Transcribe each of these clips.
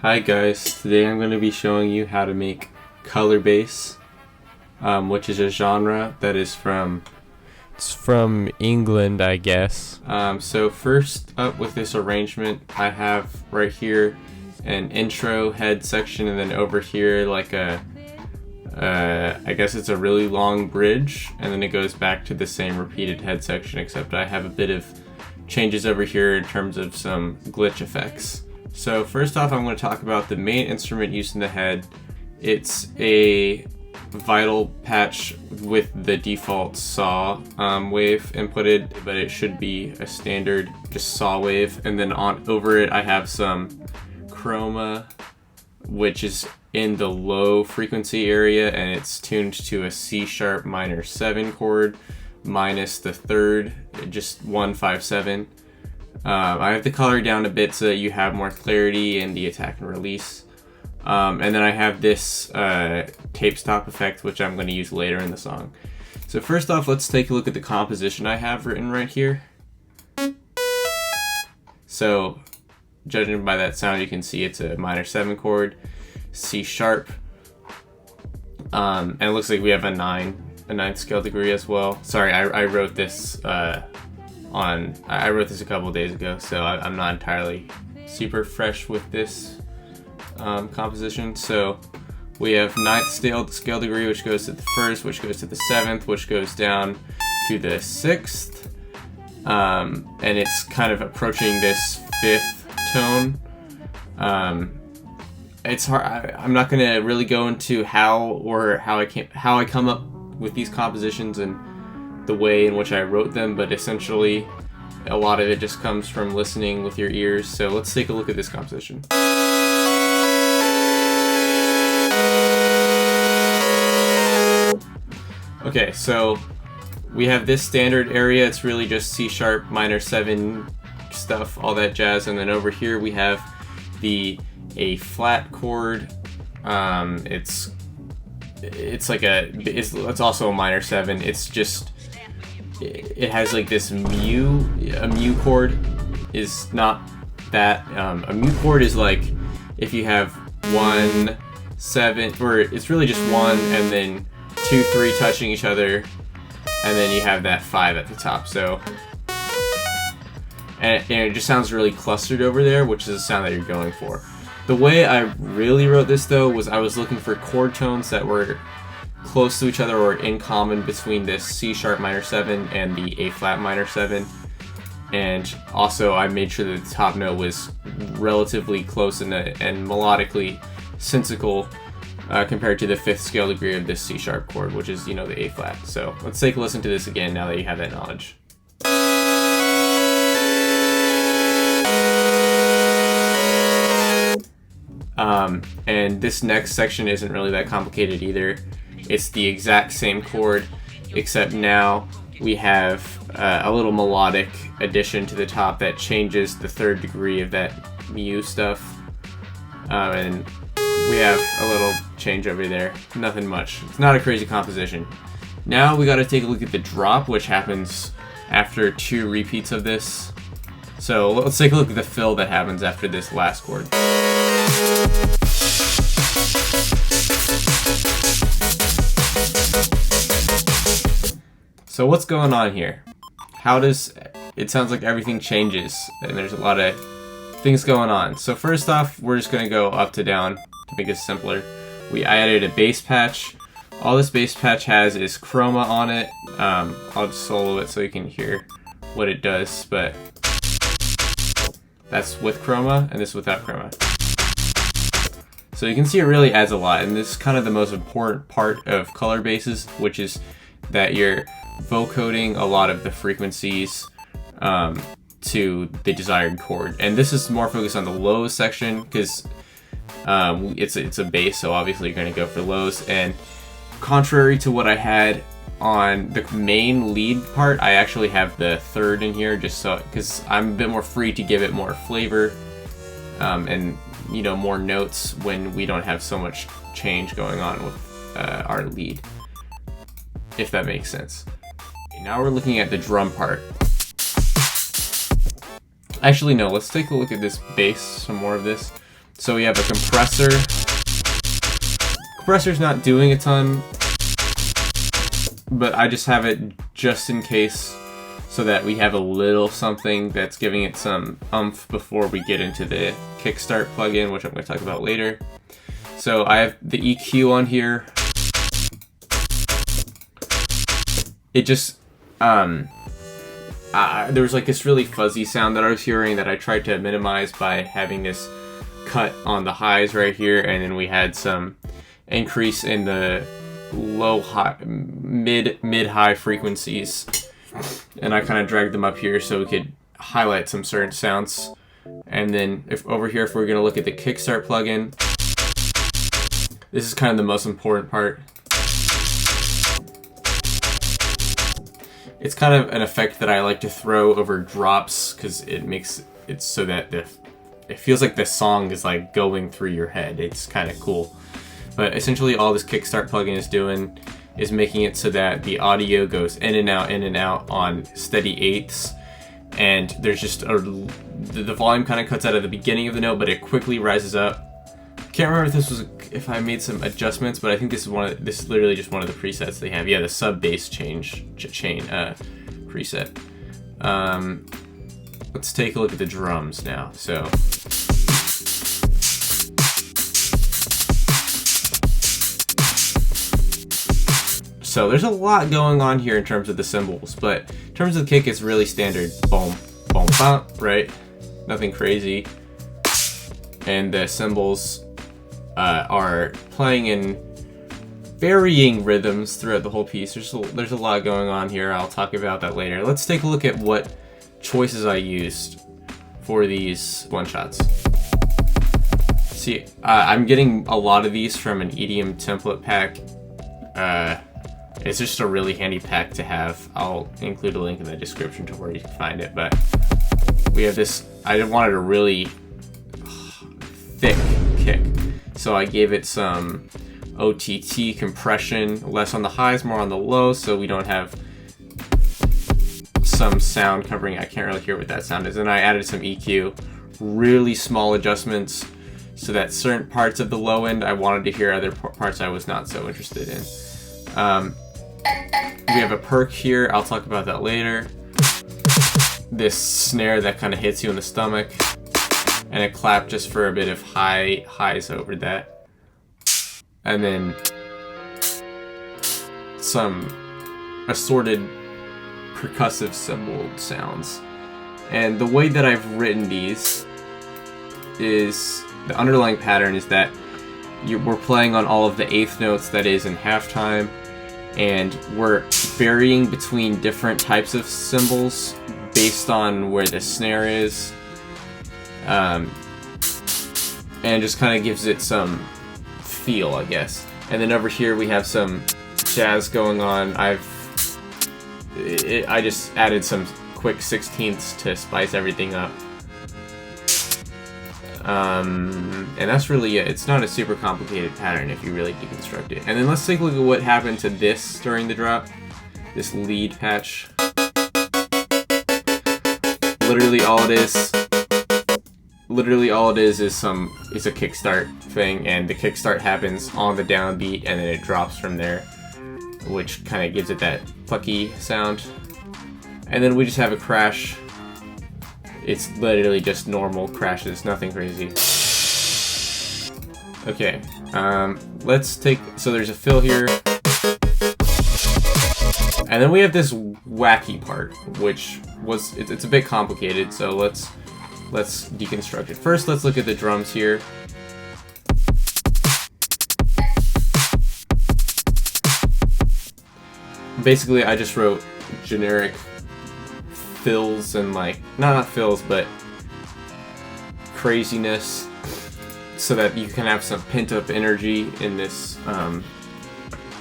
Hi guys, today I'm going to be showing you how to make color bass, which is a genre that is from England, I guess. So first up with this arrangement, I have right here an intro head section, and then over here like a I guess it's a really long bridge, and then it goes back to the same repeated head section, except I have a bit of changes over here in terms of some glitch effects. So first off, I'm going to talk about the main instrument used in the head. It's a vital patch with the default saw wave inputted, but it should be a standard just saw wave. And then over it I have some chroma, which is in the low frequency area, and it's tuned to a C# minor 7 chord minus the third, just 157. I have the color down a bit so that you have more clarity in the attack and release. And then I have this tape stop effect, which I'm going to use later in the song. So first off, let's take a look at the composition I have written right here. So judging by that sound, you can see it's a minor 7 chord, C#. And it looks like we have a 9th scale degree as well. Sorry, I wrote this I wrote this a couple days ago, so I'm not entirely super fresh with this composition. So we have 9th scale degree, which goes to the 1st, which goes to the 7th, which goes down to the 6th, and it's kind of approaching this 5th tone. It's hard. I'm not going to really go into how I come up with these compositions and the way in which I wrote them, but essentially a lot of it just comes from listening with your ears. So let's take a look at this composition. Okay, so we have this standard area. It's really just C# minor 7 stuff, all that jazz, and then over here we have the A flat chord. It's also a minor 7. It's just, it has like this a mu chord is not that. A mu chord is like if you have 1, 7, or it's really just 1 and then 2, 3 touching each other, and then you have that 5 at the top. So and it just sounds really clustered over there, which is the sound that you're going for. The way I really wrote this though was I was looking for chord tones that were close to each other or in common between this C# minor 7 and the A flat minor 7, and also I made sure that the top note was relatively close and melodically sensical compared to the 5th scale degree of this C# chord, which is, the A flat. So let's take a listen to this again now that you have that knowledge. And this next section isn't really that complicated either. It's the exact same chord, except now we have a little melodic addition to the top that changes the 3rd degree of that mu stuff. And we have a little change over there. Nothing much. It's not a crazy composition. Now we gotta take a look at the drop, which happens after 2 repeats of this. So let's take a look at the fill that happens after this last chord. So what's going on here? It sounds like everything changes and there's a lot of things going on. So first off, we're just gonna go up to down to make it simpler. I added a bass patch. All this bass patch has is chroma on it. I'll just solo it so you can hear what it does, but that's with chroma and this without chroma. So you can see it really adds a lot, and this is kind of the most important part of color basses, which is that you're vocoding a lot of the frequencies to the desired chord. And this is more focused on the low section because it's a bass, so obviously you're going to go for lows. And contrary to what I had on the main lead part, I actually have the 3rd in here just so because I'm a bit more free to give it more flavor and more notes when we don't have so much change going on with our lead, if that makes sense. Okay, now we're looking at the drum part. Actually, no, let's take a look at this bass, some more of this. So we have a compressor. Compressor's not doing a ton, but I just have it just in case, so that we have a little something that's giving it some oomph before we get into the kickstart plugin, which I'm going to talk about later. So I have the EQ on here. It just, there was like this really fuzzy sound that I was hearing that I tried to minimize by having this cut on the highs right here, and then we had some increase in the mid-high frequencies, and I kind of dragged them up here so we could highlight some certain sounds. And then if we're going to look at the kickstart plugin, this is kind of the most important part. It's kind of an effect that I like to throw over drops because it makes it so that it feels like the song is like going through your head. It's kind of cool. But essentially all this kickstart plugin is doing is making it so that the audio goes in and out on steady eighths. And there's just the volume kind of cuts out at the beginning of the note, but it quickly rises up. Can't remember if I made some adjustments, but I think this is literally just one of the presets they have. Yeah, the sub bass chain preset. Let's take a look at the drums now. So there's a lot going on here in terms of the cymbals, but in terms of the kick, it's really standard. Boom, boom, bump, right? Nothing crazy. And the cymbals are playing in varying rhythms throughout the whole piece. There's a lot going on here. I'll talk about that later. Let's take a look at what choices I used for these one-shots. See, I'm getting a lot of these from an EDM template pack. It's just a really handy pack to have. I'll include a link in the description to where you can find it. But we have this, I wanted a really thick kick. So I gave it some OTT compression, less on the highs, more on the lows, so we don't have some sound covering. I can't really hear what that sound is. And I added some EQ, really small adjustments, so that certain parts of the low end I wanted to hear, other parts I was not so interested in. We have a perk here, I'll talk about that later. This snare that kind of hits you in the stomach, and a clap just for a bit of highs over that. And then some assorted percussive cymbal sounds. And the way that I've written these is, the underlying pattern is that we're playing on all of the eighth notes that is in halftime, and we're varying between different types of cymbals based on where the snare is. And just kind of gives it some feel, I guess. And then over here we have some jazz going on. I just added some quick 16ths to spice everything up. And that's really it. It's not a super complicated pattern if you really deconstruct it. And then let's take a look at what happened to this during the drop. This lead patch. Literally all it is is a kickstart thing, and the kickstart happens on the downbeat and then it drops from there, which kind of gives it that plucky sound. And then we just have a crash. It's literally just normal crashes, nothing crazy. Okay, so there's a fill here. And then we have this wacky part, which it's a bit complicated, so let's deconstruct it. First, let's look at the drums here. Basically, I just wrote generic fills and not fills, but craziness, so that you can have some pent-up energy in this.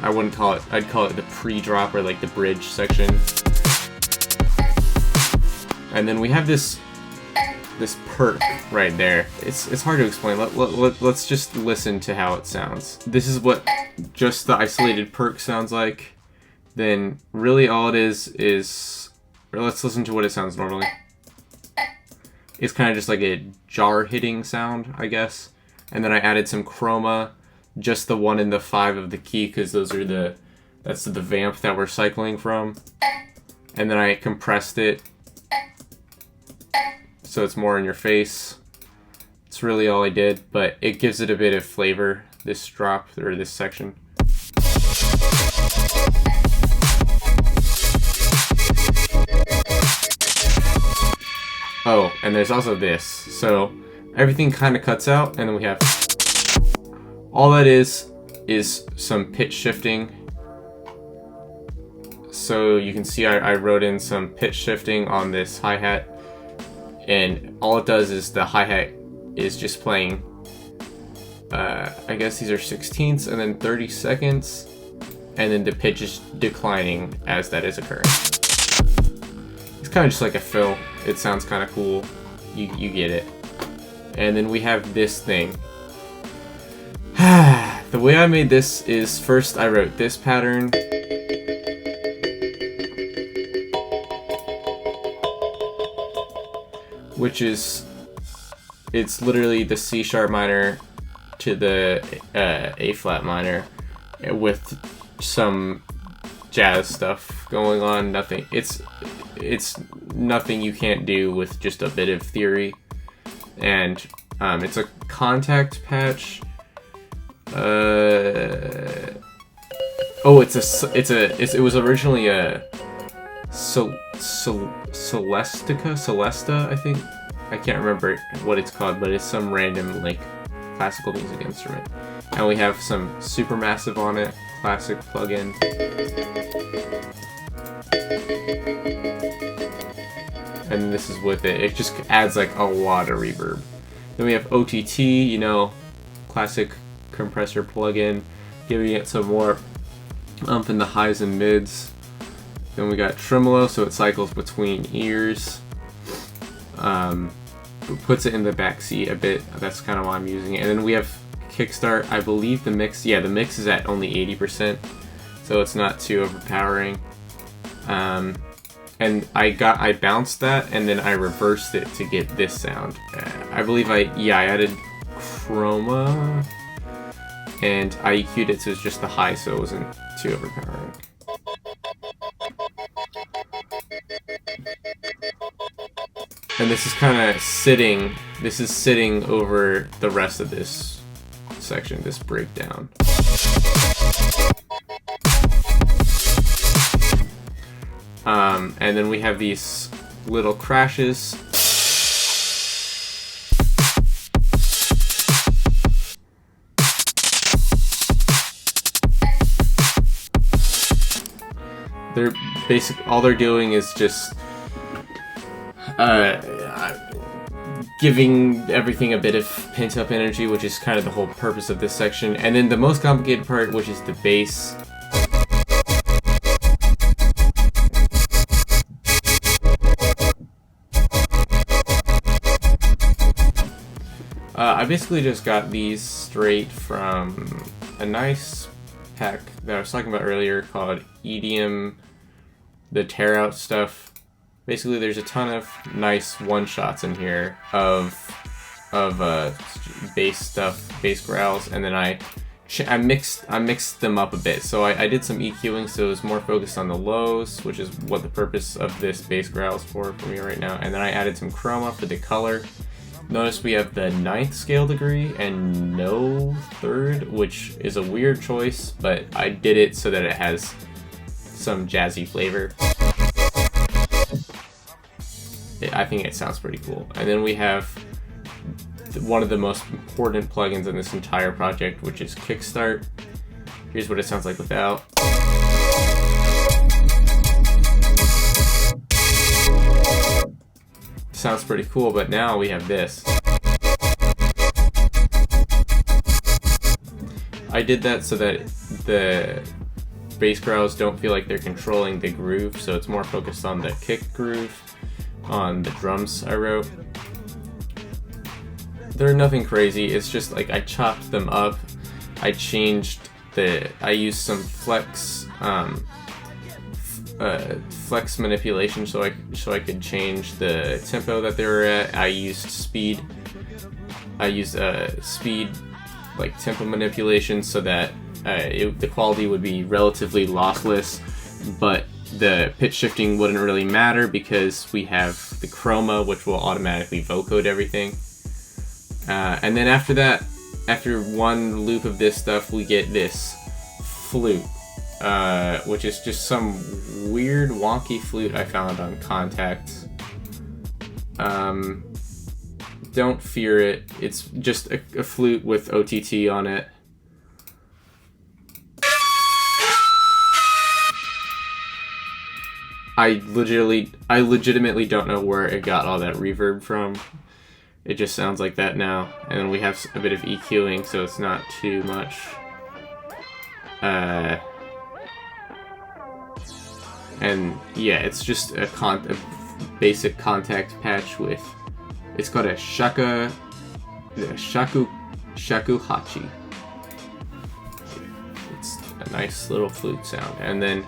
I'd call it the pre-drop or like the bridge section. And then we have this perk right there. It's hard to explain. Let's just listen to how it sounds. This is what just the isolated perk sounds like. Then really all it is, or let's listen to what it sounds normally. It's kind of just like a jar hitting sound, I guess. And then I added some chroma, just the 1 and the 5 of the key, because those are that's the vamp that we're cycling from. And then I compressed it so it's more in your face. It's really all I did, but it gives it a bit of flavor, this drop, or this section. Oh, and there's also this. So everything kind of cuts out, and then we have... all that is some pitch shifting. So you can see I wrote in some pitch shifting on this hi-hat, and all it does is the hi-hat is just playing, I guess these are 16ths and then 30 seconds, and then the pitch is declining as that is occurring. It's kind of just like a fill. It sounds kind of cool. You get it. And then we have this thing. The way I made this is, first I wrote this pattern. Which is, it's literally the C sharp minor to the A flat minor with some jazz stuff going on. Nothing, it's nothing you can't do with just a bit of theory. And it's a contact patch. Oh, it was originally a Celesta, I think. I can't remember what it's called, but it's some random like classical music instrument. And we have some Supermassive on it, classic plugin. And this is with it. It just adds like a lot of reverb. Then we have OTT, you know, classic compressor plugin, giving it some more in the highs and mids. Then we got tremolo, so it cycles between ears. Puts it in the back seat a bit. That's kind of why I'm using it. And then we have kickstart. I believe the mix, yeah, the mix is at only 80%, so it's not too overpowering. And I bounced that, and then I reversed it to get this sound. I believe I added chroma, and I EQ'd it so it's just the high, so it wasn't too overpowering. And this is kind of sitting, over the rest of this section, this breakdown. And then we have these little crashes. They're all they're doing is just giving everything a bit of pent-up energy, which is kind of the whole purpose of this section. And then the most complicated part, which is the bass. I basically just got these straight from a nice pack that I was talking about earlier called EDM, the tear out stuff. Basically, there's a ton of nice one-shots in here of bass stuff, bass growls, and then I mixed them up a bit. So I did some EQing, so it was more focused on the lows, which is what the purpose of this bass growl is for me right now. And then I added some chroma for the color. Notice we have the 9th scale degree and no 3rd, which is a weird choice, but I did it so that it has some jazzy flavor. I think it sounds pretty cool. And then we have one of the most important plugins in this entire project, which is Kickstart. Here's what it sounds like without. Sounds pretty cool, but now we have this. I did that so that the bass growls don't feel like they're controlling the groove, so it's more focused on the kick groove on the drums I wrote. They're nothing crazy, it's just like I chopped them up. I used some flex manipulation so I could change the tempo that they were at. I used speed I used speed, like tempo manipulation, so that the quality would be relatively lossless, but the pitch shifting wouldn't really matter because we have the chroma, which will automatically vocode everything. And then after that, after one loop of this stuff, we get this flute, which is just some weird wonky flute I found on Contact. Don't fear it. It's just a flute with OTT on it. I legitimately don't know where it got all that reverb from. It just sounds like that now. And then we have a bit of EQing, so it's not too much. And yeah, it's just a basic Contact patch with, it's called a shakuhachi. It's a nice little flute sound. And then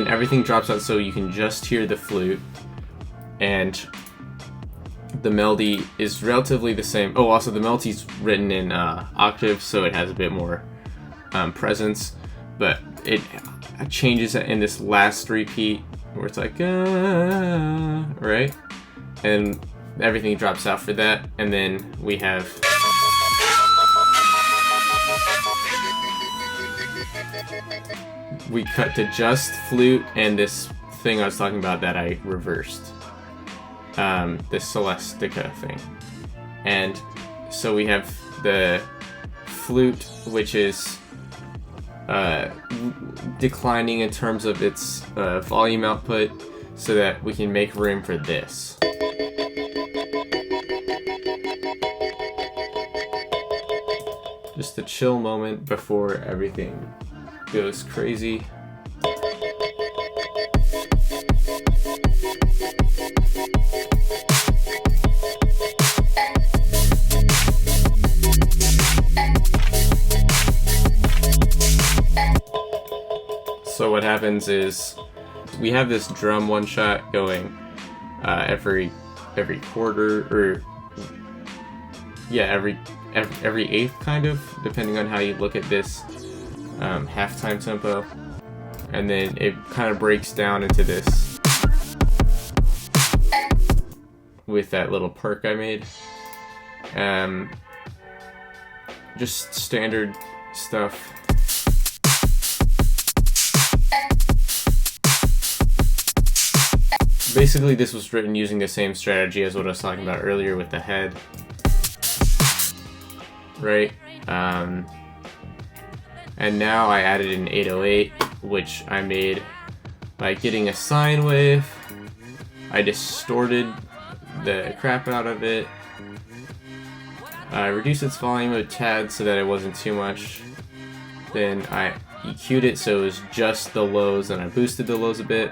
everything drops out so you can just hear the flute, and the melody is relatively the same. Oh, also the melody's written in octave, so it has a bit more presence, but it changes in this last repeat where it's like right, and everything drops out for that, and then we have we cut to just flute and this thing I was talking about that I reversed, this Celestica thing. And so we have the flute, which is declining in terms of its volume output so that we can make room for this. Just a chill moment before everything goes crazy. So what happens is we have this drum one shot going every quarter, or yeah, every eighth, kind of, depending on how you look at this halftime tempo, and then it kind of breaks down into this with that little perk I made. Just standard stuff. Basically, this was written using the same strategy as what I was talking about earlier with the head, right? And now I added an 808, which I made by getting a sine wave. I distorted the crap out of it. I reduced its volume a tad so that it wasn't too much. Then I EQ'd it so it was just the lows, and I boosted the lows a bit.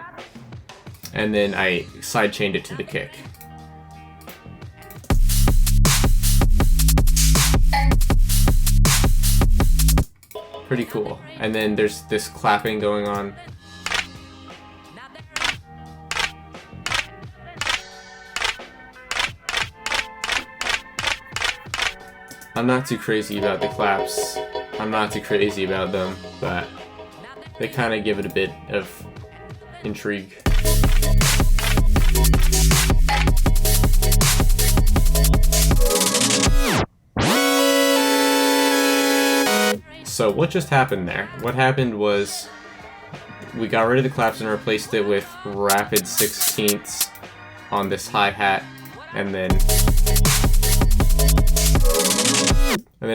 And then I sidechained it to the kick. Pretty cool. And then there's this clapping going on. I'm not too crazy about the claps. I'm not too crazy about them, but they kind of give it a bit of intrigue. So what just happened there? What happened was we got rid of the claps and replaced it with rapid 16ths on this hi-hat, and then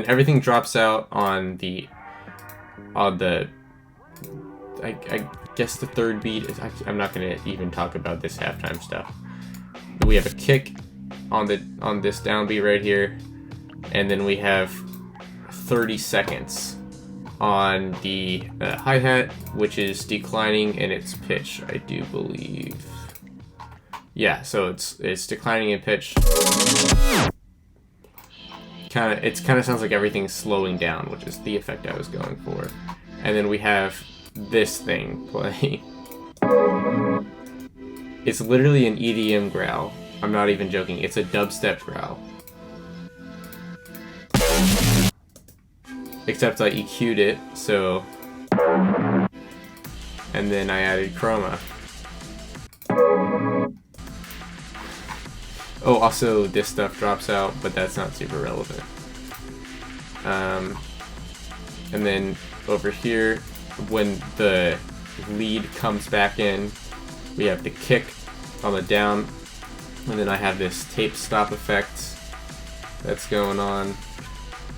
everything drops out on the I guess the third beat. I'm not gonna even talk about this halftime stuff. We have a kick on this downbeat right here, and then we have 30 seconds on the hi-hat, which is declining in its pitch, I do believe. Yeah, so it's declining in pitch. It kind of sounds like everything's slowing down, which is the effect I was going for. And then we have this thing playing. It's literally an EDM growl. I'm not even joking. It's a dubstep growl. Except I EQ'd it, so... And then I added chroma. Oh, also this stuff drops out, but that's not super relevant. And then over here, when the lead comes back in, we have the kick on the down, and then I have this tape stop effect that's going on,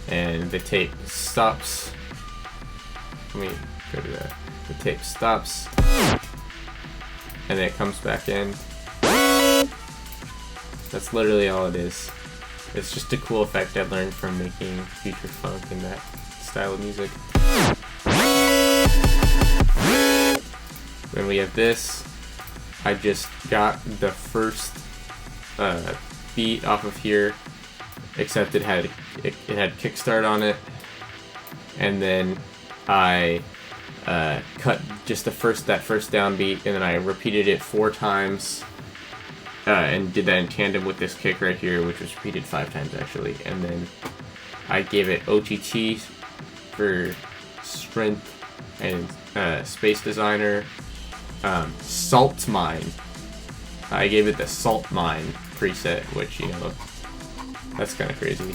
and the tape stops. Let me go to that. The tape stops, and then it comes back in. That's literally all it is. It's just a cool effect I learned from making future funk and that style of music. Then we have this. I just got the first beat off of here, except it had kickstart on it, and then I cut just that first downbeat, and then I repeated it 4 times. And did that in tandem with this kick right here, which was repeated 5 times actually. And then I gave it OTT for strength and space designer. Salt mine. I gave it the salt mine preset, which, you know, that's kind of crazy.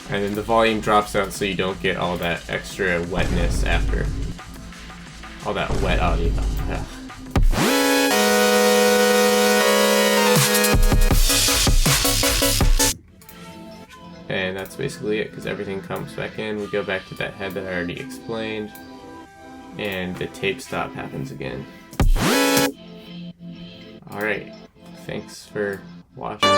And then the volume drops out so you don't get all that extra wetness after. All that wet audio. Ugh. And that's basically it, because everything comes back in. We go back to that head that I already explained, and the tape stop happens again. Alright, thanks for watching.